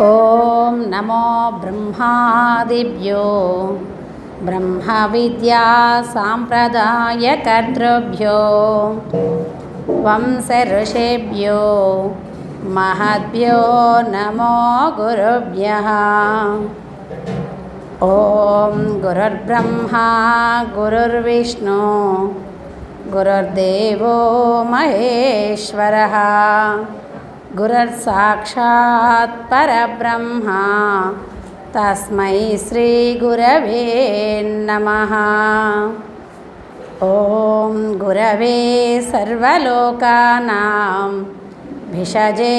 ఓం నమో బ్రహ్మాదిభ్యో బ్రహ్మ విద్యా సాంప్రదాయకర్తృభ్యో వంశ ఋషిభ్యో మహద్భ్యో నమో గురుభ్యః. ఓం గురుర్బ్రహ్మా గురుర్విష్ణు గురుర్దేవో మహేశ్వరః గురుర్సాక్షాత్ పరబ్రహ్మ తస్మై శ్రీ గురవే నమః. ఓం గురవే సర్వలోకానాం భిషజే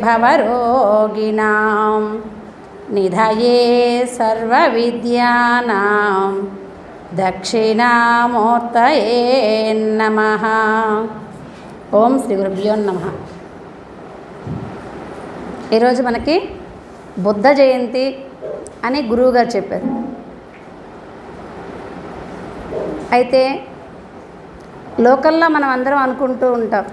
భవరోగిణాం నిధయే సర్వవిద్యానాం దక్షిణామూర్తయే నమః. ఓం శ్రీ గురుభ్యో నమః. ఈరోజు మనకి బుద్ధ జయంతి అని గురువుగారు చెప్పారు. అయితే లోకల్లో మనం అందరం అనుకుంటూ ఉంటాం,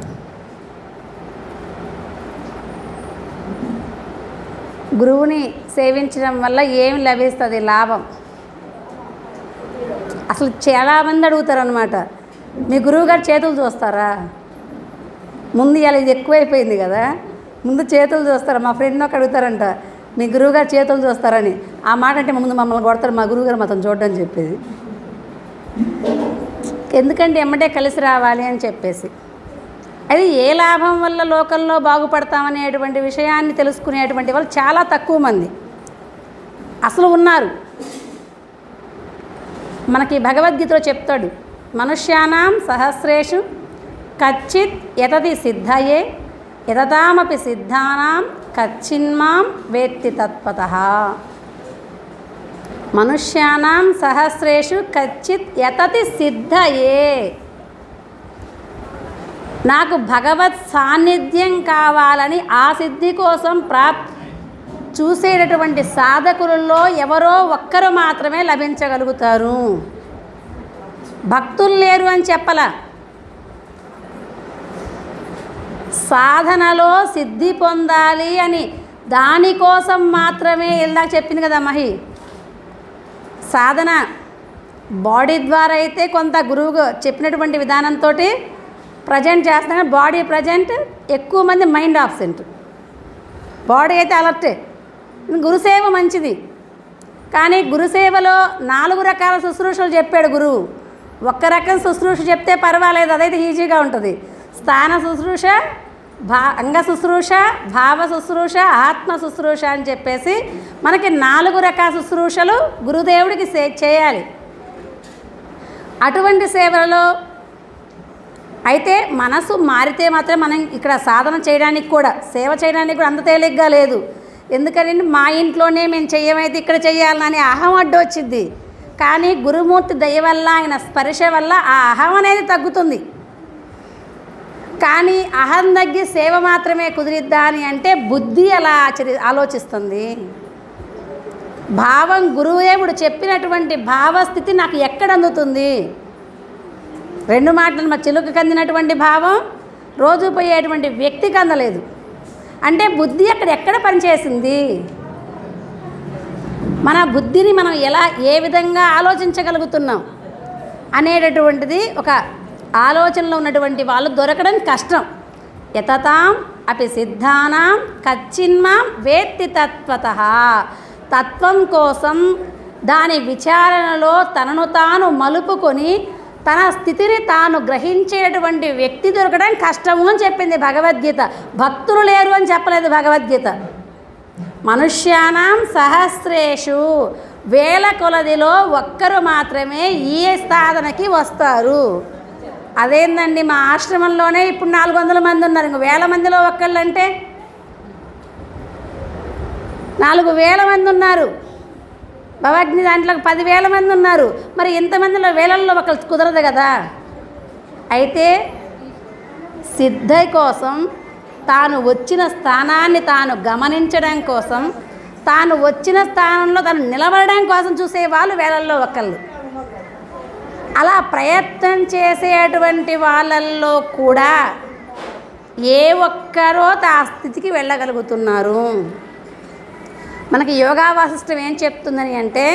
గురువుని సేవించడం వల్ల ఏమి లభిస్తుంది లాభం. అసలు చాలామంది అడుగుతారు అన్నమాట, మీ గురువుగారు చేతులు చూస్తారా? ముందు ఇలా ఇది ఎక్కువైపోయింది కదా, ముందు చేతులు చూస్తారా? మా ఫ్రెండ్ ఒక అడుగుతారంట, మీ గురువుగారు చేతులు చూస్తారని. ఆ మాట అంటే ముందు మమ్మల్ని కొడతారు, మా గురువుగారు మాత్రం చూడడం చెప్పేది. ఎందుకంటే ఎమ్మటే కలిసి రావాలి అని చెప్పేసి. అది ఏ లాభం వల్ల లోకంలో బాగుపడతామనేటువంటి విషయాన్ని తెలుసుకునేటువంటి వాళ్ళు చాలా తక్కువ మంది అసలు ఉన్నారు. మనకి భగవద్గీతలో చెప్తాడు, మనుష్యానాం సహస్రేషు కచ్చిత్ యతతి సిద్ధయే యతతామపి సిద్ధానాం కచ్చిన్మాం వేత్తి తత్వతః. మనుష్యానాం సహస్రేషు కచ్చిత్ యతతి సిద్ధయే. నాకు భగవత్ సాన్నిధ్యం కావాలని ఆ సిద్ధి కోసం చూసేటటువంటి సాధకులలో ఎవరో ఒక్కరు మాత్రమే లభించగలుగుతారు. భక్తులు లేరు అని చెప్పలా, సాధనలో సిద్ధి పొందాలి అని దానికోసం మాత్రమే ఇలా చెప్పింది కదా మహి. సాధన బాడీ ద్వారా అయితే కొంత గురువు చెప్పినటువంటి విధానంతో ప్రజెంట్ చేస్తాను, బాడీ ప్రజెంట్, ఎక్కువ మంది మైండ్ ఆబ్సెంట్. బాడీ అయితే అలర్టే. గురుసేవ మంచిది, కానీ గురుసేవలో 4 రకాల శుశ్రూషలు చెప్పాడు గురువు. ఒక్క రకం శుశ్రూష చెప్తే పర్వాలేదు, అదైతే ఈజీగా ఉంటుంది. స్థాన శుశ్రూష, అంగ శుశ్రూష, భావ శుశ్రూష, ఆత్మ శుశ్రూష అని చెప్పేసి మనకి 4 రకాల శుశ్రూషలు గురుదేవుడికి చేయాలి. అటువంటి సేవలలో అయితే మనసు మారితే మాత్రం మనం ఇక్కడ సాధన చేయడానికి కూడా, సేవ చేయడానికి కూడా అంత తేలిగ్గా లేదు. ఎందుకని మా ఇంట్లోనే మేము చెయ్యమైతే ఇక్కడ చెయ్యాలని అహం అడ్డు వచ్చింది. కానీ గురుమూర్తి దయ వల్ల, ఆయన స్పర్శ వల్ల ఆ అహం అనేది తగ్గుతుంది. కానీ అహం తగ్గి సేవ మాత్రమే కుదిరిద్దా అని అంటే బుద్ధి అలా ఆలోచిస్తుంది. భావం, గురుదేవుడు చెప్పినటువంటి భావస్థితి నాకు ఎక్కడ అందుతుంది? 2 మాటలు, మా చిలుకకు అందినటువంటి భావం రోజు పోయేటువంటి వ్యక్తికి అందలేదు. అంటే బుద్ధి ఎక్కడ పనిచేసింది? మన బుద్ధిని మనం ఏ విధంగా ఆలోచించగలుగుతున్నాం అనేటటువంటిది ఒక ఆలోచనలో ఉన్నటువంటి వాళ్ళు దొరకడం కష్టం. యతతాం అపి సిద్ధానాం కచ్చిన్మాం వేత్తి తత్వతః. తత్వం కోసం దాని విచారణలో తనను తాను మలుపుకొని తన స్థితిని తాను గ్రహించేటువంటి వ్యక్తి దొరకడం కష్టము అని చెప్పింది భగవద్గీత. భక్తులు లేరు అని చెప్పలేదు భగవద్గీత. మనుష్యానాం సహస్రేషు, వేల కొలదిలో ఒక్కరు మాత్రమే ఈ సాధనకి వస్తారు. అదేందండి, మా ఆశ్రమంలోనే ఇప్పుడు 400 మంది ఉన్నారు, ఇంక 1000 మందిలో ఒక్కళ్ళు అంటే 4000 మంది ఉన్నారు. భవగ్ని దాంట్లో 10,000 మంది ఉన్నారు. మరి ఇంతమందిలో వేలల్లో ఒకళ్ళు కుదరదు కదా. అయితే సిద్ధ కోసం, తాను వచ్చిన స్థానాన్ని తాను గమనించడం కోసం, తాను వచ్చిన స్థానంలో తాను నిలబడడం కోసం చూసేవాళ్ళు వేలల్లో ఒకళ్ళు. అలా ప్రయత్నం చేసేటువంటి వాళ్ళల్లో కూడా ఏ ఒక్కరో ఆ స్థితికి వెళ్ళగలుగుతున్నారు. మనకి యోగా వాసిష్టం ఏం చెప్తుందని అంటే,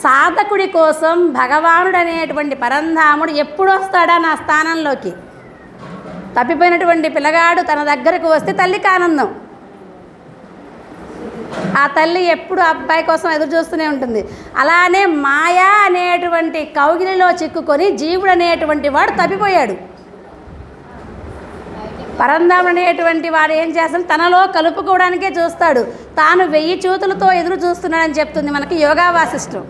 సాధకుడి కోసం భగవానుడు అనేటువంటి పరంధాముడు ఎప్పుడు వస్తాడా నా స్థానంలోకి. తప్పిపోయినటువంటి పిల్లగాడు తన దగ్గరకు వస్తే తల్లికి ఆనందం. ఆ తల్లి ఎప్పుడు అబ్బాయి కోసం ఎదురు చూస్తూనే ఉంటుంది. అలానే మాయా అనేటువంటి కౌగిలిలో చిక్కుకొని జీవుడు అనేటువంటి వాడు తప్పిపోయాడు. పరంధాముడు అనేటువంటి వాడు ఏం చేస్తాడు, తనలో కలుపుకోవడానికే చూస్తాడు. తాను 1000 చూతులతో ఎదురు చూస్తున్నాడని చెప్తుంది మనకి యోగా వాసిష్టం.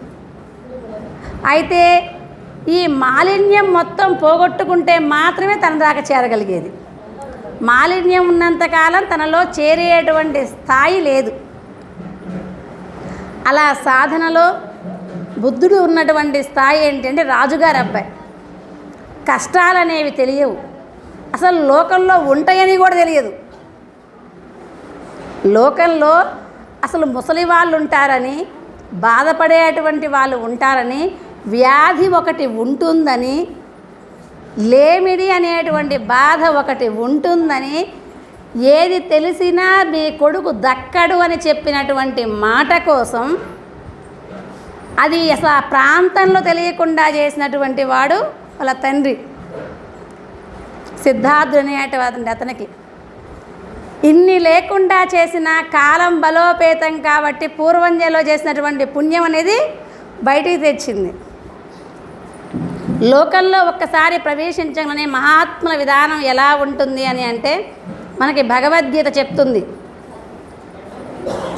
అయితే ఈ మాలిన్యం మొత్తం పోగొట్టుకుంటే మాత్రమే తన దాకా చేరగలిగేది. మాలిన్యం ఉన్నంతకాలం తనలో చేరేటువంటి స్థాయి లేదు. అలా సాధనలో బుద్ధుడు ఉన్నటువంటి స్థాయి ఏంటంటే, రాజుగారి అబ్బాయి. కష్టాలు అనేవి తెలియవు, అసలు లోకంలో ఉంటాయని కూడా తెలియదు. లోకంలో అసలు ముసలి వాళ్ళు ఉంటారని, బాధపడేటువంటి వాళ్ళు ఉంటారని, వ్యాధి ఒకటి ఉంటుందని, లేమిడి అనేటువంటి బాధ ఒకటి ఉంటుందని, ఏది తెలిసినా మీ కొడుకు దక్కడు అని చెప్పినటువంటి మాట కోసం అది అసలు ఆ ప్రాంతంలో తెలియకుండా చేసినటువంటి వాడు వాళ్ళ తండ్రి సిద్ధార్థుడు అనేటువంటి అతనికి. ఇన్ని లేకుండా చేసిన కాలం బలోపేతం కాబట్టి పూర్వంజలో చేసినటువంటి పుణ్యం అనేది బయటికి తెచ్చింది. లోకంలో ఒక్కసారి ప్రవేశించగానే మహాత్ముల విధానం ఎలా ఉంటుంది అని అంటే, మనకి భగవద్గీత చెప్తుంది.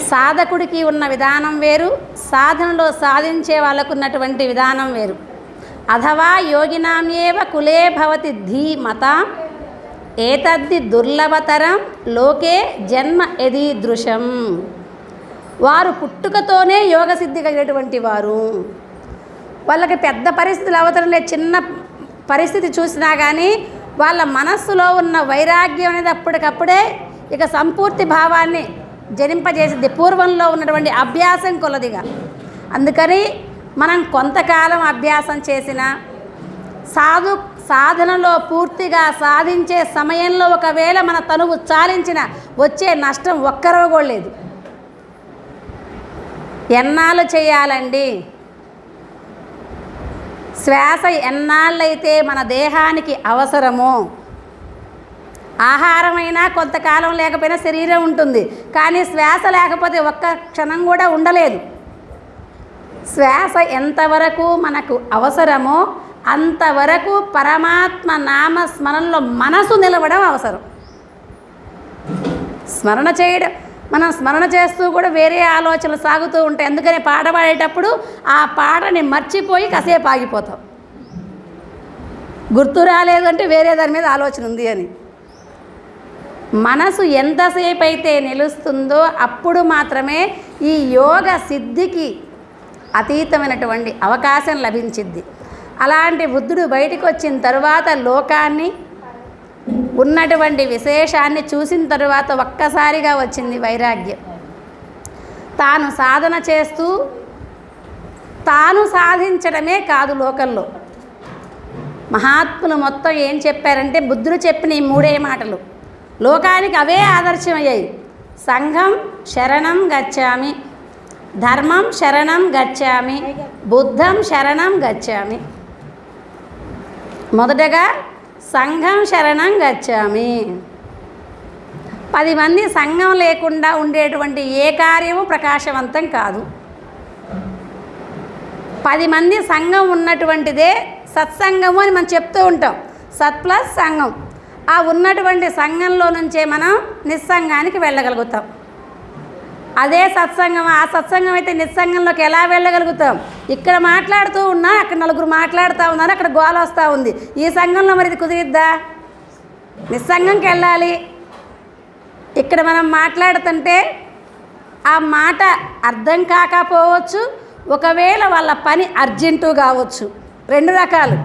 సాధకుడికి ఉన్న విధానం వేరు, సాధనలో సాధించే వాళ్ళకు ఉన్నటువంటి విధానం వేరు. అథవా యోగినామ్యేవ కులే భవతి ధీమత ఏతద్ది దుర్లభతరం లోకే జన్మ యదీదృశం. వారు పుట్టుకతోనే యోగసిద్ధి కలిగినటువంటి వారు. వాళ్ళకి పెద్ద పరిస్థితులు అవతరం లేదు, చిన్న పరిస్థితి చూసినా కానీ వాళ్ళ మనస్సులో ఉన్న వైరాగ్యం అనేది అప్పటికప్పుడే ఇక సంపూర్తి భావాన్ని జనింపజేసింది, పూర్వంలో ఉన్నటువంటి అభ్యాసం కొలదిగా. అందుకని మనం కొంతకాలం అభ్యాసం చేసిన సాధనలో పూర్తిగా సాధించే సమయంలో ఒకవేళ మన తనువు చాలించిన వచ్చే నష్టం ఒక్కరో కూడా లేదు. ఎన్నాళ్ళు చేయాలండి? శ్వాస ఎన్నాళ్ళైతే మన దేహానికి అవసరమో, ఆహారమైనా కొంతకాలం లేకపోయినా శరీరం ఉంటుంది, కానీ శ్వాస లేకపోతే ఒక్క క్షణం కూడా ఉండలేదు. శ్వాస ఎంతవరకు మనకు అవసరమో అంతవరకు పరమాత్మ నామ స్మరణలో మనసు నిలవడం అవసరం. స్మరణ చేయడం, మనం స్మరణ చేస్తూ కూడా వేరే ఆలోచనలు సాగుతూ ఉంటాయి. అందుకని పాట పాడేటప్పుడు ఆ పాటని మర్చిపోయి కాసేపు ఆగిపోతాం. గుర్తు రాలేదు అంటే వేరే దాని మీద ఆలోచన ఉంది అని. మనసు ఎంతసేపు అయితే నిలుస్తుందో అప్పుడు మాత్రమే ఈ యోగ సిద్ధికి అతీతమైనటువంటి అవకాశం లభించింది. అలాంటి బుద్ధుడు బయటికి వచ్చిన తరువాత లోకాన్ని ఉన్నటువంటి విశేషాన్ని చూసిన తరువాత ఒక్కసారిగా వచ్చింది వైరాగ్యం. తాను సాధన చేస్తూ తాను సాధించడమే కాదు, లోకంలో మహాత్ములు మొత్తం ఏం చెప్పారంటే, బుద్ధుడు చెప్పిన ఈ 3 మాటలు లోకానికి అవే ఆదర్శమయ్యాయి. సంఘం శరణం గచ్చామి, ధర్మం శరణం గచ్చామి, బుద్ధం శరణం గచ్చామి. మొదటగా సంఘం శరణం గచ్చామి. 10 మంది సంఘం లేకుండా ఉండేటువంటి ఏ కార్యము ప్రకాశవంతం కాదు. 10 మంది సంఘం ఉన్నటువంటిదే సత్సంగము అని మనం చెప్తూ ఉంటాం. సత్ ప్లస్ సంఘం. ఆ ఉన్నటువంటి సంఘంలో నుంచే మనం నిస్సంగానికి వెళ్ళగలుగుతాం. అదే సత్సంగం. ఆ సత్సంగం అయితే నిస్సంగంలోకి ఎలా వెళ్ళగలుగుతాం? ఇక్కడ మాట్లాడుతూ ఉన్నా అక్కడ 4 మాట్లాడుతూ ఉన్నారు, అక్కడ గోల వస్తూ ఉంది. ఈ సంఘంలో మరి ఇది కుదిరిద్దా? నిస్సంగంకి వెళ్ళాలి. ఇక్కడ మనం మాట్లాడుతుంటే ఆ మాట అర్థం కాకపోవచ్చు, ఒకవేళ వాళ్ళ పని అర్జెంటు కావచ్చు. 2 రకాలు.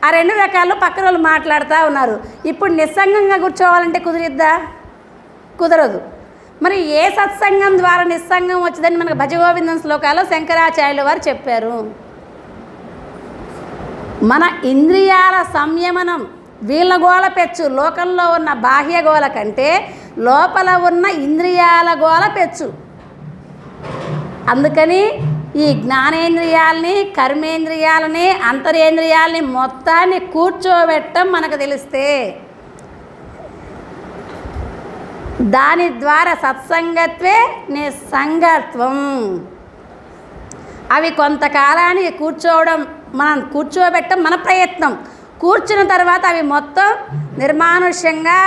ఆ 2 రకాల్లో పక్కన వాళ్ళు మాట్లాడుతూ ఉన్నారు. ఇప్పుడు నిస్సంగంగా కూర్చోవాలంటే కుదిరిద్దా? కుదరదు. మరి ఏ సత్సంగం ద్వారా నిస్సంగం వచ్చిందని మనకు భజగోవిందం శ్లోకాల్లో శంకరాచార్యుల వారు చెప్పారు. మన ఇంద్రియాల సంయమనం. వీళ్ళ గోల పెచ్చు, లోకంలో ఉన్న బాహ్య గోల కంటే లోపల ఉన్న ఇంద్రియాల గోల పెచ్చు. అందుకని ఈ జ్ఞానేంద్రియాలని, కర్మేంద్రియాలని, అంతరేంద్రియాలని మొత్తాన్ని కూర్చోబెట్టడం మనకు తెలిస్తే దాని ద్వారా సత్సంగత్వే నిస్సంగత్వం. అవి కొంతకాలానికి మనం కూర్చోబెట్టడం మన ప్రయత్నం. కూర్చున్న తర్వాత అవి మొత్తం నిర్మానుష్యంగా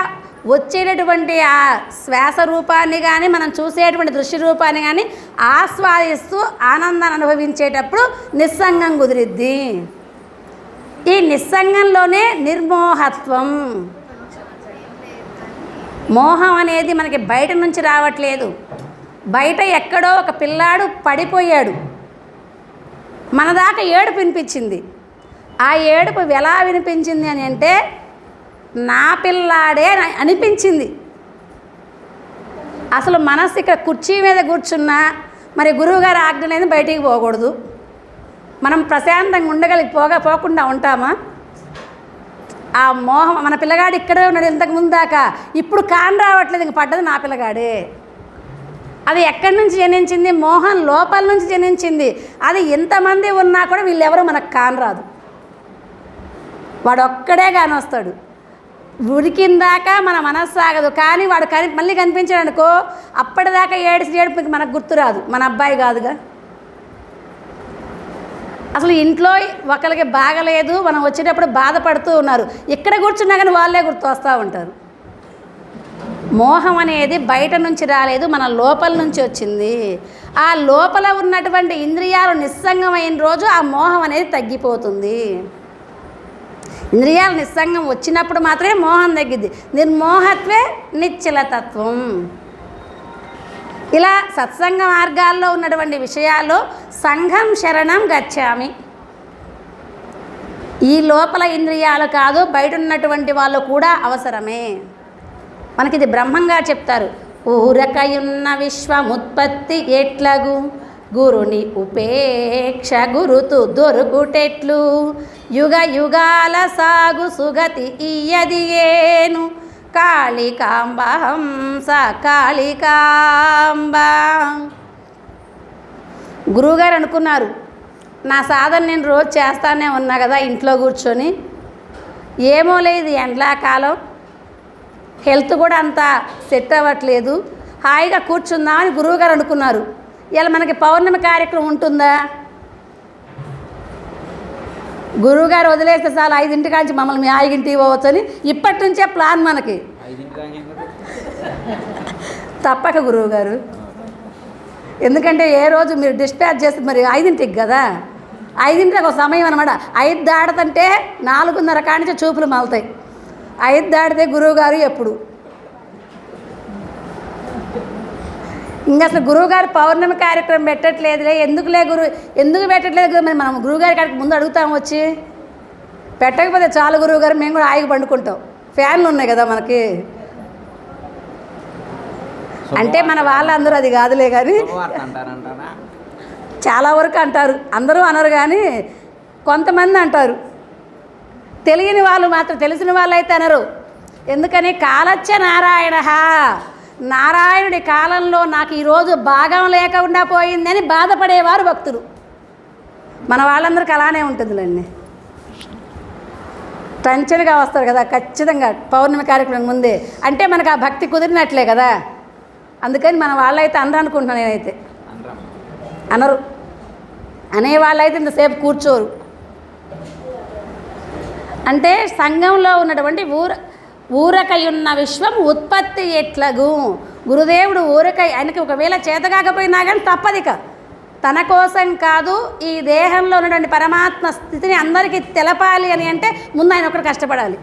వచ్చేటటువంటి ఆ శ్వాస రూపాన్ని కానీ, మనం చూసేటువంటి దృశ్య రూపాన్ని కానీ ఆస్వాదిస్తూ ఆనందాన్ని అనుభవించేటప్పుడు నిస్సంగం కుదిరిద్ది. ఈ నిస్సంగంలోనే నిర్మోహత్వం. మోహం అనేది మనకి బయట నుంచి రావట్లేదు. బయట ఎక్కడో ఒక పిల్లాడు పడిపోయాడు, మన దాకా ఏడుపు వినిపించింది. ఆ ఏడుపు ఎలా వినిపించింది అని అంటే నా పిల్లాడే అనిపించింది. అసలు మనసు ఇక్కడ కుర్చీ మీద కూర్చున్నా మరి గురువుగారు ఆజ్ఞ అనేది బయటికి పోకూడదు. మనం ప్రశాంతంగా పోకుండా ఉంటామా? ఆ మోహం, మన పిల్లగాడు ఇక్కడే ఉన్నాడు ఇంతకుముందు దాకా, ఇప్పుడు కాని రావట్లేదు, ఇంక పడ్డది నా పిల్లగాడే. అది ఎక్కడి నుంచి జనించింది? మోహం లోపల నుంచి జనించింది. అది ఎంతమంది ఉన్నా కూడా వీళ్ళెవరూ మనకు కానరాదు. వాడు ఒక్కడే కాని వస్తాడు. ఉడికిందాకా మన మనస్సు ఆగదు. కానీ వాడు మళ్ళీ కనిపించాడు అనుకో, అప్పటిదాకా ఏడుపు మనకు గుర్తురాదు. మన అబ్బాయి కాదుగా. అసలు ఇంట్లో ఒకరికి బాగలేదు, మనం వచ్చేటప్పుడు బాధపడుతూ ఉన్నారు, ఇక్కడ కూర్చున్నా కానీ వాళ్ళే గుర్తు వస్తూ ఉంటారు. మోహం అనేది బయట నుంచి రాలేదు, మన లోపల నుంచి వచ్చింది. ఆ లోపల ఉన్నటువంటి ఇంద్రియాలు నిస్సంగమైన రోజు ఆ మోహం అనేది తగ్గిపోతుంది. ఇంద్రియాలు నిస్సంగం వచ్చినప్పుడు మాత్రమే మోహం తగ్గిద్ది. నిర్మోహత్వే నిశ్చలతత్వం. ఇలా సత్సంగ మార్గాల్లో ఉన్నటువంటి విషయాల్లో సంఘం శరణం గచ్చామి. ఈ లోపల ఇంద్రియాలు కాదు, బయట ఉన్నటువంటి వాళ్ళు కూడా అవసరమే. మనకి ఇది బ్రహ్మంగా చెప్తారు. ఊరకయున్న విశ్వముత్పత్తి ఎట్లగు, గురుని ఉపేక్ష గురుతు దొరుకుటెట్లు, యుగ యుగాల సాగు సుగతి ఇయ్యది ఏను, కాళికాంబ హంస కాళికాంబ. గురువుగారు అనుకున్నారు, నా సాధన నేను రోజు చేస్తానే ఉన్నా కదా ఇంట్లో కూర్చొని, ఏమో లేదు ఎండాకాలం, హెల్త్ కూడా అంత సెట్ అవ్వట్లేదు, హాయిగా కూర్చుందామని గురువుగారు అనుకున్నారు. ఇలా మనకి పౌర్ణమి కార్యక్రమం ఉంటుందా? గురువుగారు వదిలేస్తే చాలు 5 కాంచి మమ్మల్ని 5 పోవచ్చని ఇప్పటి నుంచే ప్లాన్ మనకి. తప్పక గురువుగారు, ఎందుకంటే ఏ రోజు మీరు డిస్పాచ్ చేస్తే మరి 5 కదా, 5 ఒక సమయం అనమాట. 5 దాడుతుంటే 4:30 కానించి చూపులు మలుతాయి. 5 దాటితే గురువుగారు ఎప్పుడు. ఇంకా అసలు గురువుగారు పౌర్ణమి కార్యక్రమం పెట్టట్లేదులే, ఎందుకు పెట్టట్లేదు మరి మనం గురువుగారి కాడికి ముందు అడుగుతాం వచ్చి. పెట్టకపోతే చాలు గురువుగారు, మేము కూడా హాయిగా పండుకుంటాం, ఫ్యాన్లు ఉన్నాయి కదా మనకి. అంటే మన వాళ్ళందరూ అది కాదులే, కానీ చాలా వరకు అంటారు. అందరూ అనరు కానీ కొంతమంది అంటారు. తెలియని వాళ్ళు మాత్రం, తెలిసిన వాళ్ళు అయితే అనరు. ఎందుకని? కాలచ్చ నారాయణ, నారాయణుడి కాలంలో నాకు ఈరోజు భాగం లేకుండా పోయిందని బాధపడేవారు భక్తులు. మన వాళ్ళందరికీ అలానే ఉంటుందిలేండి. టెన్షన్గా వస్తారు కదా ఖచ్చితంగా పౌర్ణమి కార్యక్రమం ముందే, అంటే మనకు ఆ భక్తి కుదిరినట్లే కదా. అందుకని మన వాళ్ళైతే అనరు అనుకుంటున్నాను నేనైతే. అనరు, అనేవాళ్ళైతే ఇంతసేపు కూర్చోరు. అంటే సంఘంలో ఉన్నటువంటి ఊరకయున్న విశ్వం ఉత్పత్తి ఎట్లగు. గురుదేవుడు ఊరకై, ఆయనకి ఒకవేళ చేతకాకపోయినా కానీ తప్పదిక, తన కోసం కాదు, ఈ దేహంలో ఉన్నటువంటి పరమాత్మ స్థితిని అందరికీ తెలపాలి అని అంటే ముందు ఆయన ఒక్కడు కష్టపడాలి.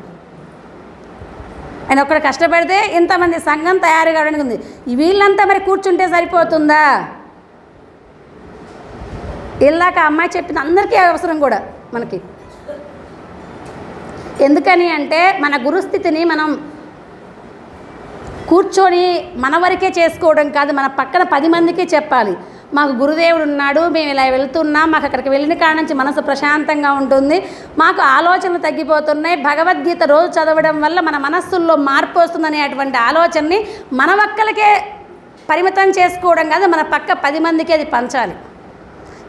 ఆయన ఒక్కడు కష్టపడితే ఇంతమంది సంఘం తయారు కావడానికి ఉంది. వీళ్ళంతా మరి కూర్చుంటే సరిపోతుందా? ఇలాక అమ్మాయి చెప్పింది అందరికీ అవసరం కూడా మనకి. ఎందుకని అంటే మన గురుస్థితిని మనం కూర్చొని మన వరకే చేసుకోవడం కాదు, మన పక్కన 10 మందికి చెప్పాలి. మాకు గురుదేవుడు ఉన్నాడు, మేము ఇలా వెళ్తున్నాం, మాకు అక్కడికి వెళ్ళిన కాడ నుంచి మనసు ప్రశాంతంగా ఉంటుంది, మాకు ఆలోచనలు తగ్గిపోతున్నాయి, భగవద్గీత రోజు చదవడం వల్ల మన మనస్సుల్లో మార్పు వస్తుందనేటువంటి ఆలోచనని మన ఒక్కరికే పరిమితం చేసుకోవడం కాదు, మన పక్క 10 మందికి అది పంచాలి.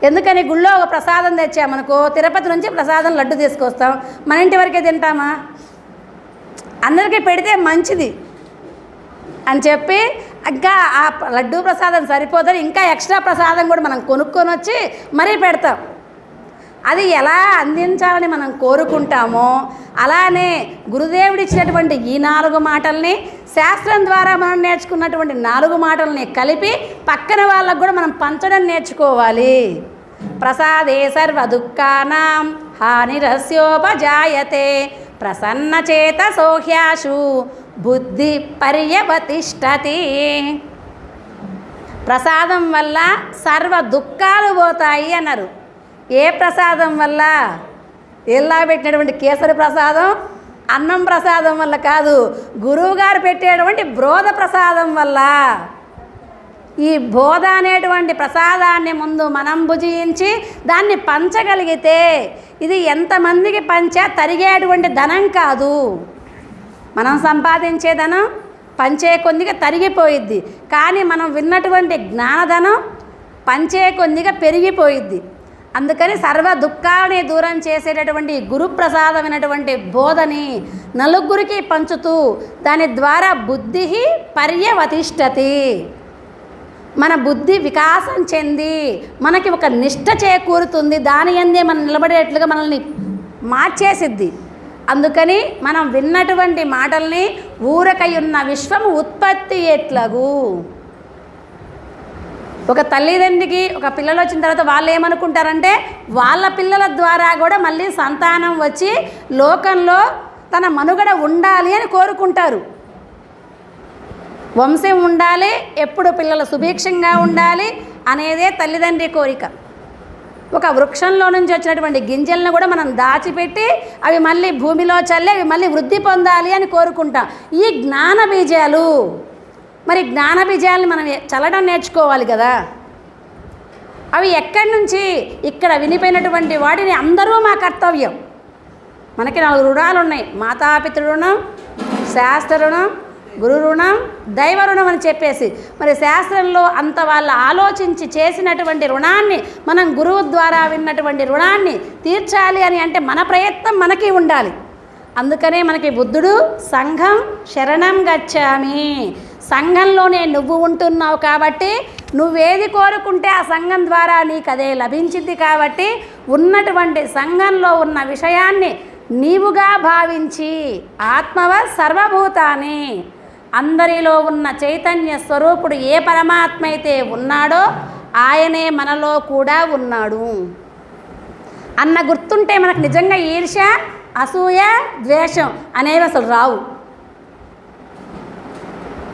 ఎందుకని గుళ్ళో ఒక ప్రసాదం తెచ్చామనుకో, తిరుపతి నుంచి ప్రసాదం లడ్డు తీసుకొస్తాం, మన ఇంటి వరకే తింటామా? అందరికీ పెడితే మంచిది అని చెప్పి ఇంకా ఆ లడ్డు ప్రసాదం సరిపోదని ఇంకా ఎక్స్ట్రా ప్రసాదం కూడా మనం కొనుక్కొని వచ్చి మరీ పెడతాం. అది ఎలా అందించాలని మనం కోరుకుంటామో అలానే గురుదేవుడు ఇచ్చినటువంటి ఈ 4 మాటల్ని, శాస్త్రం ద్వారా మనం నేర్చుకున్నటువంటి 4 మాటల్ని కలిపి పక్కన వాళ్ళకు కూడా మనం పంచడం నేర్చుకోవాలి. ప్రసాదే సర్వ దుఃఖానాం హానిరస్యోపజాయతే ప్రసన్నచేత సోహ్యాశు బుద్ధి పర్యవతిష్టతి. ప్రసాదం వల్ల సర్వ దుఃఖాలు పోతాయి అన్నారు. ఏ ప్రసాదం వల్ల? ఎలా పెట్టినటువంటి కేసరి ప్రసాదం, అన్నం ప్రసాదం వల్ల కాదు, గురువుగారు పెట్టేటువంటి బోధ ప్రసాదం వల్ల. ఈ బోధ అనేటువంటి ప్రసాదాన్ని ముందు మనం భుజించి దాన్ని పంచగలిగితే ఇది ఎంతమందికి పంచా తరిగేటువంటి ధనం కాదు. మనం సంపాదించే ధనం పంచే కొద్దిగా తరిగిపోయిద్ది, కానీ మనం విన్నటువంటి జ్ఞానధనం పంచే కొద్దిగా పెరిగిపోయిద్ది. అందుకని సర్వ దుఃఖాలని దూరం చేసేటటువంటి గురుప్రసాదమైనటువంటి బోధని నలుగురికి పంచుతూ దాని ద్వారా బుద్ధి పర్యవతిష్టతి, మన బుద్ధి వికాసం చెంది మనకి ఒక నిష్ఠ చేకూరుతుంది, దాని యందే మనం నిలబడేట్లుగా మనల్ని మార్చేసిద్ది. అందుకని మనం విన్నటువంటి మాటల్ని ఊరకయున్న విశ్వము ఉత్పత్తి ఎట్లగు. ఒక తల్లిదండ్రికి ఒక పిల్లలు వచ్చిన తర్వాత వాళ్ళు ఏమనుకుంటారంటే వాళ్ళ పిల్లల ద్వారా కూడా మళ్ళీ సంతానం వచ్చి లోకంలో తన మనుగడ ఉండాలి అని కోరుకుంటారు. వంశం ఉండాలి, ఎప్పుడు పిల్లలు సుభిక్షంగా ఉండాలి అనేదే తల్లిదండ్రి కోరిక. ఒక వృక్షంలో నుంచి వచ్చినటువంటి గింజలను కూడా మనం దాచిపెట్టి అవి మళ్ళీ భూమిలో చల్లి అవి మళ్ళీ వృద్ధి పొందాలి అని కోరుకుంటాం. ఈ జ్ఞాన బీజాలు, మరి జ్ఞాన బీజాలని మనం చల్లడం నేర్చుకోవాలి కదా. అవి ఎక్కడి నుంచి? ఇక్కడ వినిపోయినటువంటి వాటిని అందరూ మా కర్తవ్యం. మనకి 4 రుణాలు ఉన్నాయి: మాతాపితృ రుణం, శాస్త్ర రుణం, గురు రుణం, దైవ రుణం అని చెప్పేసి. మరి శాస్త్రంలో అంత వాళ్ళు ఆలోచించి చేసినటువంటి రుణాన్ని మనం గురువు ద్వారా విన్నటువంటి రుణాన్ని తీర్చాలి అని అంటే మన ప్రయత్నం మనకి ఉండాలి. అందుకనే మనకి బుద్ధుడు సంఘం శరణం గచ్చామి, సంఘంలోనే నువ్వు ఉంటున్నావు కాబట్టి నువ్వేది కోరుకుంటే ఆ సంఘం ద్వారా నీకు అదే లభించింది. కాబట్టి ఉన్నటువంటి సంఘంలో ఉన్న విషయాన్ని నీవుగా భావించి ఆత్మవ సర్వభూతాన్ని, అందరిలో ఉన్న చైతన్య స్వరూపుడు ఏ పరమాత్మ అయితే ఉన్నాడో ఆయనే మనలో కూడా ఉన్నాడు అన్న గుర్తుంటే మనకు నిజంగా ఈర్ష్య, అసూయ, ద్వేషం అనేవి అసలు రావు.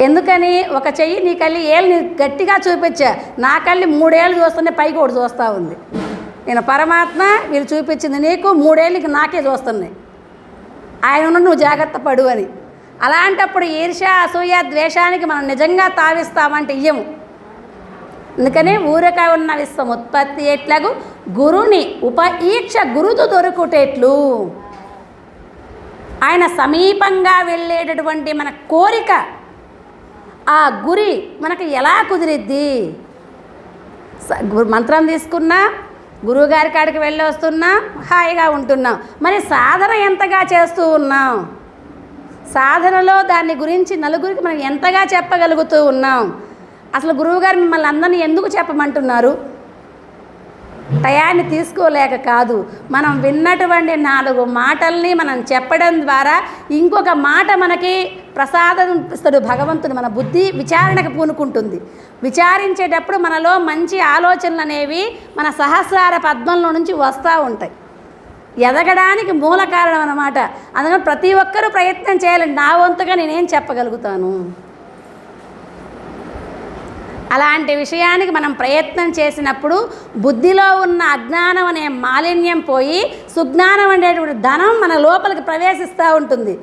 ఎందుకని? ఒక చెయ్యి నీ కళ్ళి ఏళ్ళు గట్టిగా చూపించా, నా కళ్ళి 3 ఏళ్ళు చూస్తుంటే పైకి ఒకటి చూస్తూ ఉంది. నేను పరమాత్మ, వీళ్ళు చూపించింది నీకు 3 ఏళ్ళకి నాకే చూస్తున్నాయి, ఆయన ఉన్న నువ్వు జాగ్రత్త పడు అని. అలాంటప్పుడు ఈర్ష్య, అసూయ, ద్వేషానికి మనం నిజంగా తావిస్తామంటే ఇయ్యము. అందుకనే ఊరక ఉన్న విశ్వం ఉత్పత్తి ఎట్లాగు గురుని ఉపఈక్ష గురుతు దొరుకుటెట్లు. ఆయన సమీపంగా వెళ్ళేటటువంటి మన కోరిక, ఆ గురి మనకు ఎలా కుదిరిద్ది? మంత్రం తీసుకున్నా, గురువుగారి కాడికి వెళ్ళి వస్తున్నా, హాయిగా ఉంటున్నాం. మరి సాధన ఎంతగా చేస్తూ ఉన్నాం? సాధనలో దాని గురించి నలుగురికి మనం ఎంతగా చెప్పగలుగుతూ ఉన్నాం? అసలు గురువుగారు మిమ్మల్ని అందరినీ ఎందుకు చెప్పమంటున్నారు? టయాన్ని తీసుకోలేక కాదు, మనం విన్నటువంటి 4 మాటల్ని మనం చెప్పడం ద్వారా ఇంకొక మాట మనకి ప్రసాదం ఇస్తాడు భగవంతుడు. మన బుద్ధి విచారణకు పూనుకుంటుంది. విచారించేటప్పుడు మనలో మంచి ఆలోచనలు అనేవి మన సహస్రార పద్మంలో నుంచి వస్తూ ఉంటాయి. ఎదగడానికి మూల కారణం అన్నమాట. అందుకని ప్రతి ఒక్కరూ ప్రయత్నం చేయాలి. నా వంతుగా నేనేం చెప్పగలుగుతాను? అలాంటి విషయానికి మనం ప్రయత్నం చేసినప్పుడు బుద్ధిలో ఉన్న అజ్ఞానం అనే మాలిన్యం పోయి సుజ్ఞానం అనేటువంటి ధనం మన లోపలికి ప్రవేశిస్తూ ఉంటుంది.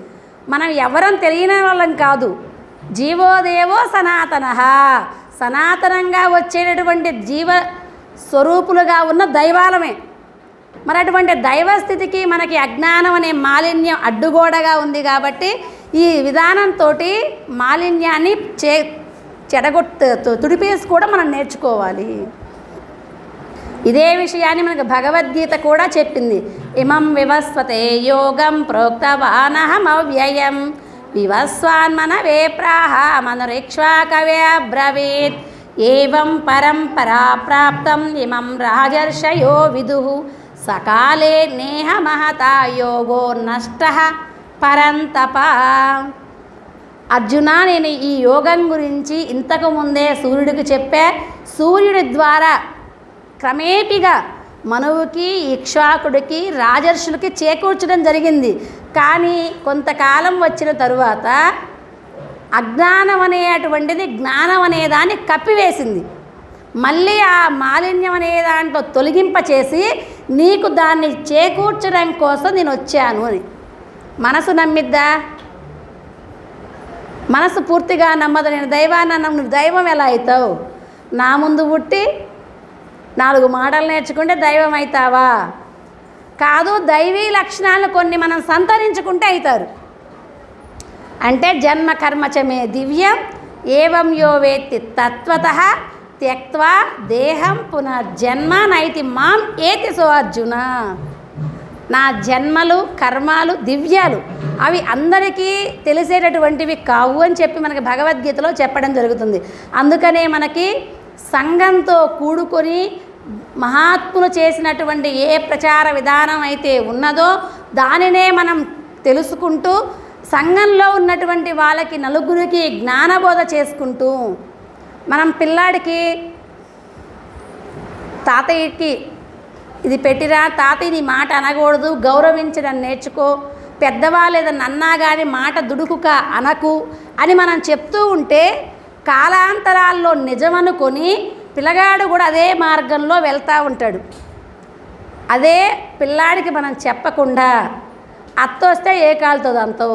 మనం ఎవరం తెలియని వాళ్ళం కాదు. జీవోదేవో సనాతన, సనాతనంగా వచ్చేటటువంటి జీవ స్వరూపులుగా ఉన్న దైవాలమే. మరి అటువంటి దైవస్థితికి మనకి అజ్ఞానం అనే మాలిన్యం అడ్డుగోడగా ఉంది. కాబట్టి ఈ విధానంతో మాలిన్యాన్ని తుడిపేసి కూడా మనం నేర్చుకోవాలి. ఇదే విషయాన్ని మనకు భగవద్గీత కూడా చెప్పింది. ఇమం వివస్వతే యోగం ప్రోక్తవానహమవ్యయం వివస్వాన్మనవే ప్రాహ మనురీక్ష్వాకవే అబ్రవీత్ ఏవం పరంపరా ప్రాప్తం ఇమం రాజర్షయో విదుః సకాలే నేహ మహతా యోగో నష్టః పరంతప. అర్జున, నేను ఈ యోగం గురించి ఇంతకు ముందే సూర్యుడికి చెప్పా. సూర్యుడి ద్వారా క్రమేపిగా మనువుకి, ఇక్ష్వాకుడికి, రాజర్షులకి చేకూర్చడం జరిగింది. కానీ కొంతకాలం వచ్చిన తరువాత అజ్ఞానం అనేటువంటిది జ్ఞానం అనేదాన్ని కప్పివేసింది. మళ్ళీ ఆ మాలిన్యం అనే దాంట్లో తొలగింపచేసి నీకు దాన్ని చేకూర్చడం కోసం నేను వచ్చాను అని. మనసు నమ్మిద్దా? మనసు పూర్తిగా నమ్మదు. నేను దైవాన్ని నువ్వు దైవం ఎలా అవుతావు? నా ముందు పుట్టి 4 మాటలు నేర్చుకుంటే దైవం అవుతావా? కాదు. దైవీ లక్షణాలు కొన్ని మనం సంతరించుకుంటే అవుతారు. అంటే జన్మ కర్మచమే దివ్యం ఏవం యో వేత్తి తత్వతః త్యక్త్వా దేహం పునర్జన్మ నైతి మాం ఏతి సో అర్జున. నా జన్మలు కర్మాలు దివ్యాలు, అవి అందరికీ తెలిసేటటువంటివి కావు అని చెప్పి మనకి భగవద్గీతలో చెప్పడం జరుగుతుంది. అందుకనే మనకి సంఘంతో కూడుకొని మహాత్ములు చేసినటువంటి ఏ ప్రచార విధానం అయితే ఉన్నదో దానినే మనం తెలుసుకుంటూ సంఘంలో ఉన్నటువంటి వాళ్ళకి నలుగురికి జ్ఞానబోధ చేసుకుంటూ, మనం పిల్లాడికి తాతయ్యకి ఇది పెట్టిరా, తాతయ్య నీ మాట అనకూడదు, గౌరవించడం నేర్చుకో, పెద్దవాళ్ళు ఏదన్నా అన్నా కానీ మాట దుడుకుక అనకు అని మనం చెప్తూ ఉంటే కాలాంతరాల్లో నిజమనుకొని పిల్లగాడు కూడా అదే మార్గంలో వెళ్తూ ఉంటాడు. అదే పిల్లాడికి మనం చెప్పకుండా అత్త వస్తే ఏ కాలుతుంది అంతో,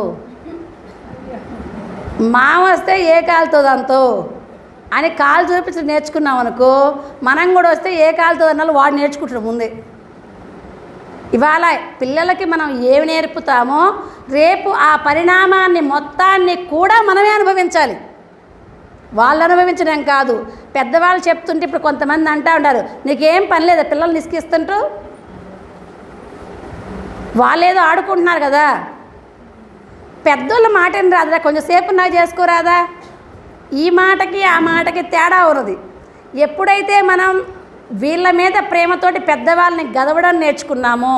మామ వస్తే ఏ కాలుతుంది అంతో అని కాలు చూపించి నేర్చుకున్నాం అనుకో, మనం కూడా వస్తే ఏ కాలుతుంది అన్నాళ్ళు వాడు నేర్చుకుంటాడు ముందే. ఇవాళ పిల్లలకి మనం ఏమి నేర్పుతామో రేపు ఆ పరిణామాన్ని మొత్తాన్ని కూడా మనమే అనుభవించాలి. వాళ్ళు అనుభవించడం కాదు. పెద్దవాళ్ళు చెప్తుంటే ఇప్పుడు కొంతమంది అంటూ ఉంటారు, నీకేం పని లేదా పిల్లలు నిస్కిస్తుంటూ, వాళ్ళేదో ఆడుకుంటున్నారు కదా, పెద్దోళ్ళ మాటని రాదురా, కొంచెంసేపు నాకు చేసుకోరాదా? ఈ మాటకి ఆ మాటకి తేడా ఉన్నది. ఎప్పుడైతే మనం వీళ్ళ మీద ప్రేమతోటి పెద్దవాళ్ళని గదవడం నేర్చుకున్నామో,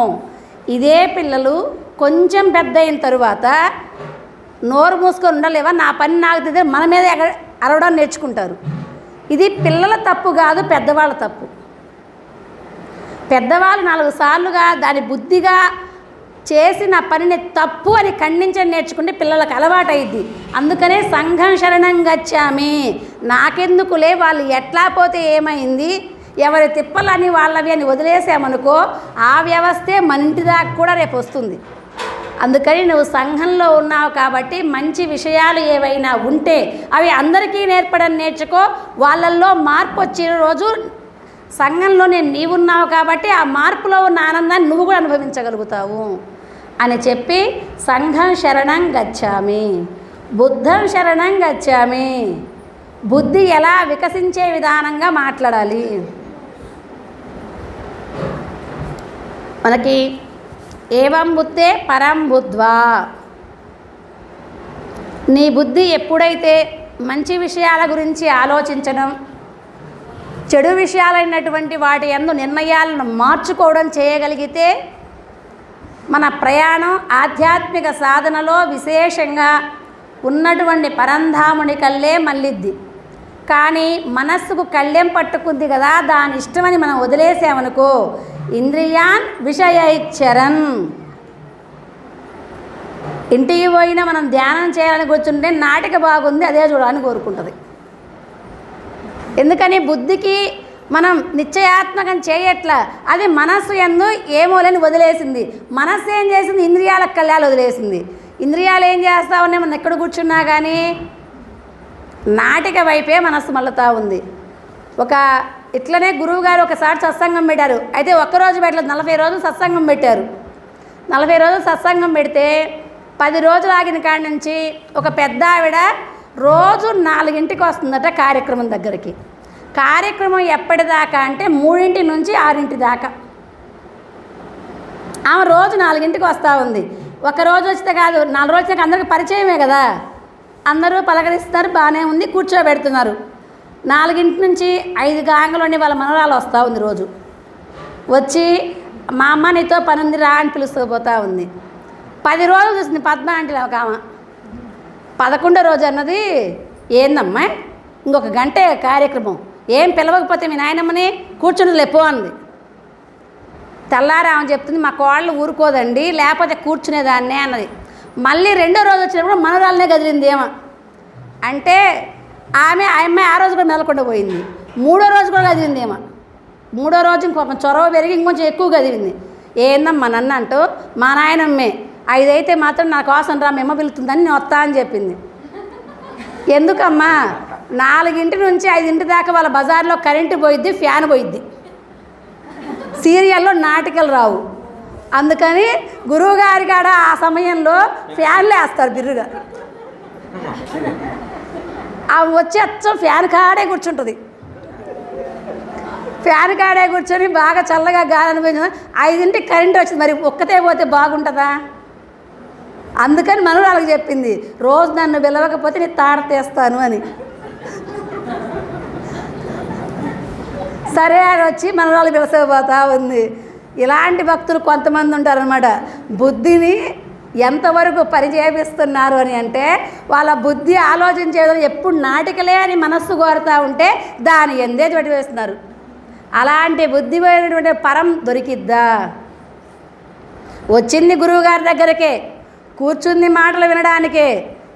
ఇదే పిల్లలు కొంచెం పెద్ద అయిన తరువాత నోరు మూసుకొని ఉండలేవా, నా పని నాకు తెలియదు, మన మీద అరవడం నేర్చుకుంటారు. ఇది పిల్లల తప్పు కాదు, పెద్దవాళ్ళ తప్పు. పెద్దవాళ్ళు 4 సార్లుగా దాని బుద్ధిగా చేసిన పనిని తప్పు అని ఖండించని నేర్చుకుంటే పిల్లలకు అలవాటైద్ది. అందుకనే సంఘం శరణం గచ్చామి, నాకెందుకులే వాళ్ళు ఎట్లా పోతే ఏమైంది, ఎవరి తిప్పలని వాళ్ళవి అని వదిలేసామనుకో ఆ వ్యవస్థే మన ఇంటి దాకా కూడా రేపు వస్తుంది. అందుకని నువ్వు సంఘంలో ఉన్నావు కాబట్టి మంచి విషయాలు ఏవైనా ఉంటే అవి అందరికీ నేర్పడం నేర్చుకో. వాళ్ళల్లో మార్పు వచ్చిన రోజు సంఘంలోనే నీవున్నావు కాబట్టి ఆ మార్పులో ఉన్న ఆనందాన్ని నువ్వు కూడా అనుభవించగలుగుతావు అని చెప్పి సంఘం శరణం గచ్చామి, బుద్ధం శరణం గచ్చామి. బుద్ధి ఎలా వికసించే విధానంగా మాట్లాడాలి. మనకి ఏవం బుద్ధే పరం బుద్ధ్వా, నీ బుద్ధి ఎప్పుడైతే మంచి విషయాల గురించి ఆలోచించడం, చెడు విషయాలైనటువంటి వాటి యందు నిర్ణయాలను మార్చుకోవడం చేయగలిగితే మన ప్రయాణం ఆధ్యాత్మిక సాధనలో విశేషంగా ఉన్నటువంటి పరంధాముని కళ్ళే మళ్ళిద్ది. కానీ మనస్సుకు కళ్ళెం పట్టుకుంది కదా, దాని ఇష్టమని మనం వదిలేసామనుకో ఇంద్రియాన్ విషయైచ్చరన్. ఇంటికి పోయినా మనం ధ్యానం చేయాలని కూర్చుంటే నాటిక బాగుంది అదే చూడాలని కోరుకుంటుంది. ఎందుకని బుద్ధికి మనం నిశ్చయాత్మకం చేయట్లా, అది మనస్సు యందు ఏమోలని వదిలేసింది. మనస్సు ఏం చేసింది, ఇంద్రియాలకు కళ్యాలు వదిలేసింది. ఇంద్రియాలు ఏం చేస్తా ఉన్నాయి, మనం ఎక్కడ కూర్చున్నా కానీ నాటిక వైపే మనస్సు మళ్ళుతూ ఉంది. ఇట్లనే గురువుగారు ఒకసారి సత్సంగం పెట్టారు. అయితే ఒక్కరోజు పెట్టలేదు, 40 రోజులు సత్సంగం పెట్టారు. 40 రోజులు సత్సంగం పెడితే 10 రోజులు ఆగిన కాడి నుంచి ఒక పెద్ద ఆవిడ రోజు 4ంటికి వస్తుందట కార్యక్రమం దగ్గరికి. కార్యక్రమం ఎప్పటిదాకా అంటే 3 నుంచి 6 దాకా. ఆమె రోజు 4ంటికి వస్తూ ఉంది. ఒక రోజు వస్తే కాదు, 4 రోజులకి అందరికి పరిచయమే కదా, అందరూ పలకరిస్తారు, బాగానే ఉంది, కూర్చోబెడుతున్నారు. 4 నుంచి 5 గాంగలోని వాళ్ళ మనవరాలు వస్తూ ఉంది. రోజు వచ్చి మా అమ్మ నీతో పని ఉంది రా అని పిలుస్తూ పోతూ ఉంది. 10 రోజులు చూసింది పద్మ అంటే ఒక ఆమె. 11వ రోజు అన్నది, ఏందమ్మా ఇంకొక గంటే కార్యక్రమం, ఏం పిలవకపోతే మీ నాయనమ్మని కూర్చుని లేపో అంది. తెల్లారి ఆమె చెప్తుంది, మా కోళ్ళు ఊరుకోదండి లేకపోతే కూర్చునేదాన్నే అన్నది. మళ్ళీ 2వ రోజు వచ్చినప్పుడు మనవరాలనే కదిలింది ఏమో. అంటే ఆమె ఆ రోజు కూడా మెలకుండా పోయింది. 3వ రోజు కూడా కదిలింది ఏమో. 3వ రోజు ఇంకొక చొరవ పెరిగి ఇంకొంచెం ఎక్కువ కదిలింది. ఏందమ్మా నన్ను అంటూ, మా నాయనమ్మే 5 అయితే మాత్రం నా కోసం రా మెమ్మ పిలుతుందని నేను వస్తా అని చెప్పింది. ఎందుకమ్మా 4 నుంచి 5 దాకా వాళ్ళ బజార్లో కరెంటు పోయిద్ది, ఫ్యాన్ పోయిద్ది, సీరియల్లో నాటికలు రావు. అందుకని గురువుగారి కాడ ఆ సమయంలో ఫ్యాన్లు వేస్తారు బిర్రుగా. ఆమె వచ్చి అచ్చం ఫ్యాన్ కాడే కూర్చుంటుంది. ఫ్యాన్ కాడే కూర్చొని బాగా చల్లగా గాలి అనిపించింది. 5ంటికి కరెంటు వచ్చింది, మరి ఒక్కతే పోతే బాగుంటుందా? అందుకని మనవరాలకు చెప్పింది, రోజు నన్ను పిలవకపోతే నేను తాడ తీస్తాను అని. సరే అని వచ్చి మనవరాలు పిలసకపోతా ఉంది. ఇలాంటి భక్తులు కొంతమంది ఉంటారనమాట. బుద్ధిని ఎంతవరకు పరిచేపిస్తున్నారు అని అంటే, వాళ్ళ బుద్ధి ఆలోచించేది ఎప్పుడు నాటికలే అని మనస్సు కోరుతూ ఉంటే దాని ఎందే వేస్తున్నారు. అలాంటి బుద్ధి పోయినటువంటి పరం దొరికిద్దా? వచ్చింది గురువుగారి దగ్గరకే, కూర్చుంది మాటలు వినడానికే,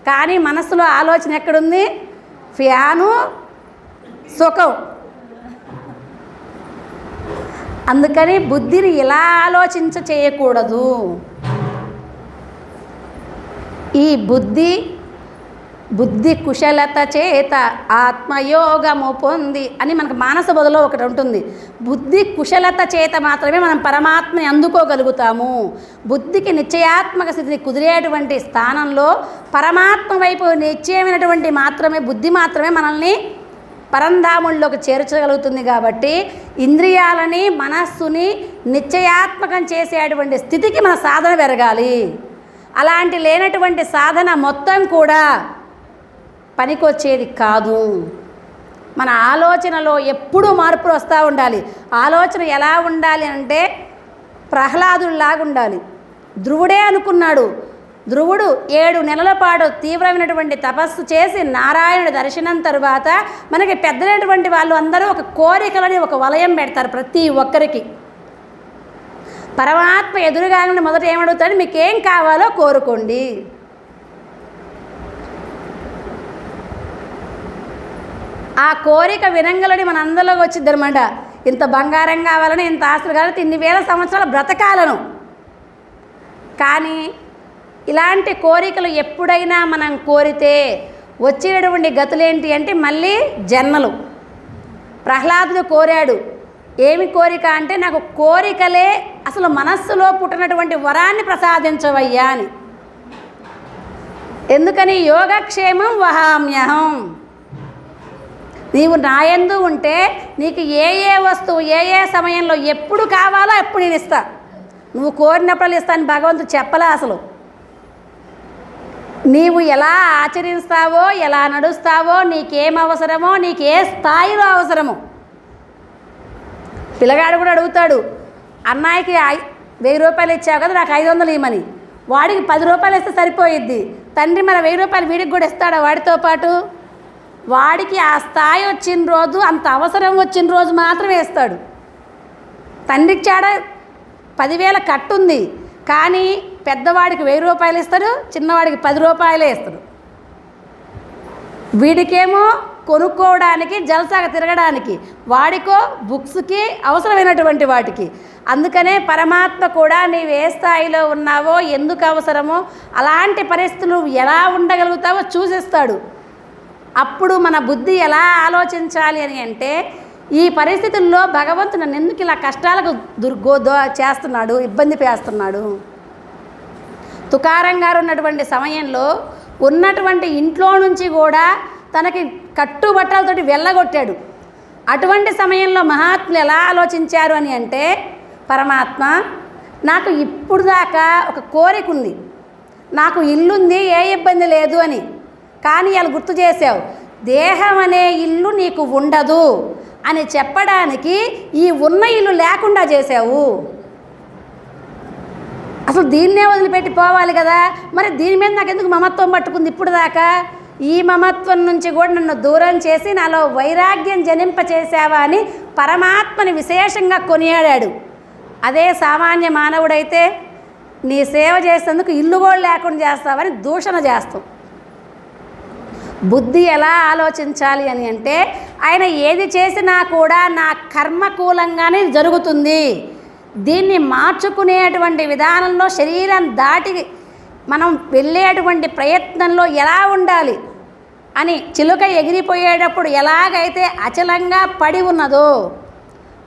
కానీ మనసులో ఆలోచన ఎక్కడుంది? ఫ్యాను, సుఖం. అందుకని బుద్ధిని ఇలా చేయకూడదు. ఈ బుద్ధి కుశలత చేత ఆత్మయోగము పొంది అని మనకు మానస బోధలో ఒకటి ఉంటుంది. బుద్ధి కుశలత చేత మాత్రమే మనం పరమాత్మని అందుకోగలుగుతాము. బుద్ధికి నిశ్చయాత్మక స్థితిని కుదిరేటువంటి స్థానంలో పరమాత్మ వైపు నిశ్చయమైనటువంటి బుద్ధి మాత్రమే మనల్ని పరంధాముల్లోకి చేర్చగలుగుతుంది. కాబట్టి ఇంద్రియాలని మనస్సుని నిశ్చయాత్మకం చేసేటువంటి స్థితికి మన సాధన పెరగాలి. అలాంటి లేనటువంటి సాధన మొత్తం కూడా పనికొచ్చేది కాదు. మన ఆలోచనలో ఎప్పుడూ మార్పులు వస్తూ ఉండాలి. ఆలోచన ఎలా ఉండాలి అంటే ప్రహ్లాదుడిలాగా ఉండాలి. ధ్రువుడే అనుకున్నాడు. ధ్రువుడు 7 నెలల పాటు తీవ్రమైనటువంటి తపస్సు చేసి నారాయణుడి దర్శనం తరువాత మనకి పెద్దలైనటువంటి వాళ్ళు అందరూ ఒక కోరికలని ఒక వలయం పెడతారు ప్రతి ఒక్కరికి. పరమాత్మ ఎదురుగానే మొదట ఏమడుగుతాడు? మీకేం కావాలో కోరుకోండి. ఆ కోరిక వినంగలని మన అందరిలోకి వచ్చింది అనమాట. ఇంత బంగారం కావాలని, ఇంత ఆస్తులు కావాలని, ఇన్ని వేల సంవత్సరాలు బ్రతకాలను. కానీ ఇలాంటి కోరికలు ఎప్పుడైనా మనం కోరితే వచ్చేటువంటి గతులేంటి అంటే మళ్ళీ జన్మలు. ప్రహ్లాదుడు కోరాడు, ఏమి కోరిక అంటే నాకు కోరికలే అసలు మనస్సులో పుట్టినటువంటి వరాన్ని ప్రసాదించవయ్యా అని. ఎందుకని? యోగక్షేమం వహామ్యహం. నీవు నాయందు ఉంటే నీకు ఏ వస్తువు ఏ సమయంలో ఎప్పుడు కావాలో అప్పుడు నేను ఇస్తా. నువ్వు కోరినప్పుడు ఇస్తాను భగవంతుడు చెప్పలే. అసలు నీవు ఎలా ఆచరిస్తావో, ఎలా నడుస్తావో, నీకేం అవసరమో, నీకు ఏ స్థాయిలో అవసరమో. పిల్లగాడు కూడా అడుగుతాడు, అన్నయ్యకి 1000 రూపాయలు ఇచ్చావు కదా, నాకు 500 ఇవ్వమని. వాడికి 10 రూపాయలు ఇస్తే సరిపోయిద్ది. తండ్రి మన 1000 రూపాయలు వీడికి కూడా ఇస్తాడా? వాడితో పాటు వాడికి ఆ స్థాయి వచ్చిన రోజు, అంత అవసరం వచ్చిన రోజు మాత్రమే ఇస్తాడు. తండ్రికి చాడ 10,000 కట్టుంది, కానీ పెద్దవాడికి 1000 రూపాయలు ఇస్తాడు, చిన్నవాడికి 10 రూపాయలే ఇస్తాడు. వీడికేమో కొనుక్కోవడానికి, జలసాగా తిరగడానికి, వాడికో బుక్స్కి అవసరమైనటువంటి వాటికి. అందుకనే పరమాత్మ కూడా నీవు ఏ స్థాయిలో ఉన్నావో, ఎందుకు అవసరమో, అలాంటి పరిస్థితులు ఎలా ఉండగలుగుతావో చూసిస్తాడు. అప్పుడు మన బుద్ధి ఎలా ఆలోచించాలి అని అంటే, ఈ పరిస్థితుల్లో భగవంతుడు నన్ను ఎందుకు ఇలా కష్టాలకు చేస్తున్నాడు, ఇబ్బంది చేస్తున్నాడు. తుకారం గారు ఉన్నటువంటి సమయంలో ఉన్నటువంటి ఇంట్లో నుంచి కూడా తనకి కట్టుబట్టలతోటి వెళ్ళగొట్టాడు. అటువంటి సమయంలో మహాత్ములు ఎలా ఆలోచించారు అని అంటే, పరమాత్మ నాకు ఇప్పుడు దాకా ఒక కోరిక ఉంది, నాకు ఇల్లుంది, ఏ ఇబ్బంది లేదు అని. కానీ అలా గుర్తు చేసావు, దేహం అనే ఇల్లు నీకు ఉండదు అని చెప్పడానికి ఈ ఉన్న ఇల్లు లేకుండా చేసావు. అసలు దీన్నే వదిలిపెట్టి పోవాలి కదా, మరి దీని మీద నాకు ఎందుకు మమత్వం పట్టుకుంది ఇప్పుడు దాకా? ఈ మమత్వం నుంచి కూడా నన్ను దూరం చేసి నాలో వైరాగ్యం జనింపచేసావా అని పరమాత్మని విశేషంగా కొనియాడాడు. అదే సామాన్య మానవుడైతే నీ సేవ చేసేందుకు ఇల్లు కూడా లేకుండా చేస్తావని దూషణ చేస్తాం. బుద్ధి ఎలా ఆలోచించాలి అని అంటే, ఆయన ఏది చేసినా కూడా నా కర్మకూలంగానే జరుగుతుంది, దీన్ని మార్చుకునేటువంటి విధానంలో శరీరం దాటి మనం వెళ్ళేటువంటి ప్రయత్నంలో ఎలా ఉండాలి అని చిలుక ఎగిరిపోయేటప్పుడు ఎలాగైతే అచలంగా పడి ఉన్నదో,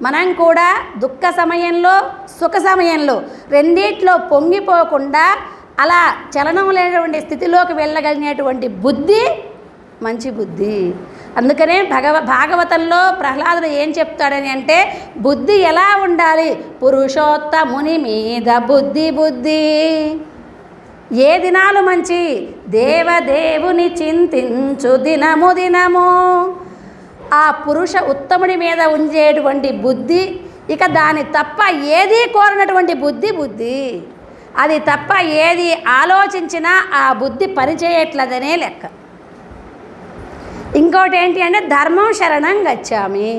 మనం కూడా దుఃఖ సమయంలో సుఖ సమయంలో రెండిట్లో పొంగిపోకుండా అలా చలనం లేనటువంటి స్థితిలోకి వెళ్ళగలిగినటువంటి బుద్ధి మంచి బుద్ధి. అందుకనే భాగవతంలో ప్రహ్లాదుడు ఏం చెప్తాడని అంటే, బుద్ధి ఎలా ఉండాలి? పురుషోత్తముని మీద బుద్ధి బుద్ధి. ఏ దినాలు మంచి? దేవదేవుని చింతించు దినము దినము. ఆ పురుష ఉత్తముడి మీద ఉంచేటువంటి బుద్ధి, ఇక దాని తప్ప ఏది కోరినటువంటి బుద్ధి బుద్ధి. అది తప్ప ఏది ఆలోచించినా ఆ బుద్ధి పనిచేయట్లేదనే లెక్క. ఇంకోటి ఏంటి అంటే, ధర్మం శరణం గచ్చామి.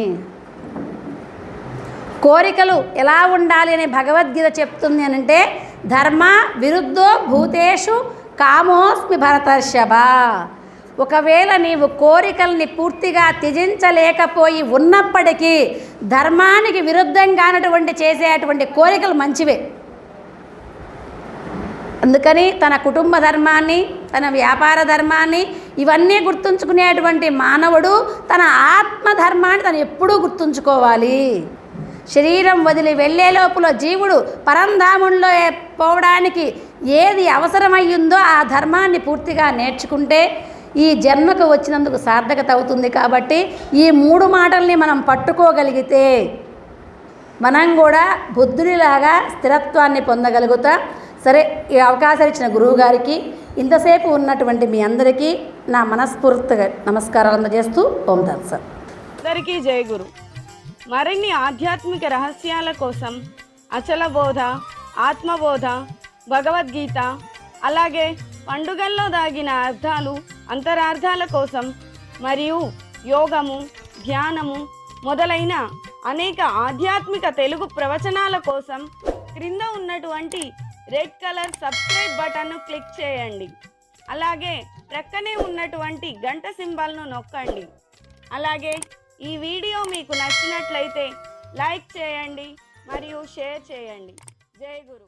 కోరికలు ఎలా ఉండాలి అని భగవద్గీత చెప్తుంది అని అంటే, ధర్మ విరుద్ధో భూతేషు కామోస్మి భరతర్షభ. ఒకవేళ నీవు కోరికల్ని పూర్తిగా త్యజించలేకపోయి ఉన్నప్పటికీ ధర్మానికి విరుద్ధంగానటువంటి చేసేటువంటి కోరికలు మంచివే. అందుకని తన కుటుంబ ధర్మాన్ని, తన వ్యాపార ధర్మాన్ని ఇవన్నీ గుర్తుంచుకునేటువంటి మానవుడు తన ఆత్మధర్మాన్ని తను ఎప్పుడూ గుర్తుంచుకోవాలి. శరీరం వదిలి వెళ్ళే లోపల జీవుడు పరంధాముల్లో పోవడానికి ఏది అవసరమయ్యిందో ఆ ధర్మాన్ని పూర్తిగా నేర్చుకుంటే ఈ జన్మకు వచ్చినందుకు సార్థకత అవుతుంది. కాబట్టి ఈ 3 మాటల్ని మనం పట్టుకోగలిగితే మనం కూడా బుద్ధుడిలాగా స్థిరత్వాన్ని పొందగలుగుతాం. సరే, ఈ అవకాశం ఇచ్చిన గురువు గారికి, ఇంతసేపు ఉన్నటువంటి మీ అందరికీ నా మనస్ఫూర్తిగా నమస్కారాలు అందజేస్తూ ఓం తత్సత్. అందరికీ జై గురు. మరిన్ని ఆధ్యాత్మిక రహస్యాల కోసం అచల బోధ, ఆత్మబోధ, భగవద్గీత, అలాగే పండుగల్లో దాగిన అర్థాలు, అంతరార్థాల కోసం మరియు యోగము, ధ్యానము మొదలైన అనేక ఆధ్యాత్మిక తెలుగు ప్రవచనాల కోసం క్రింద ఉన్నటువంటి రెడ్ కలర్ సబ్స్క్రైబ్ బటన్ను క్లిక్ చేయండి. అలాగే ప్రక్కనే ఉన్నటువంటి గంట సింబల్ను నొక్కండి. అలాగే ఈ వీడియో మీకు నచ్చినట్లయితే లైక్ చేయండి మరియు షేర్ చేయండి. జై గురు.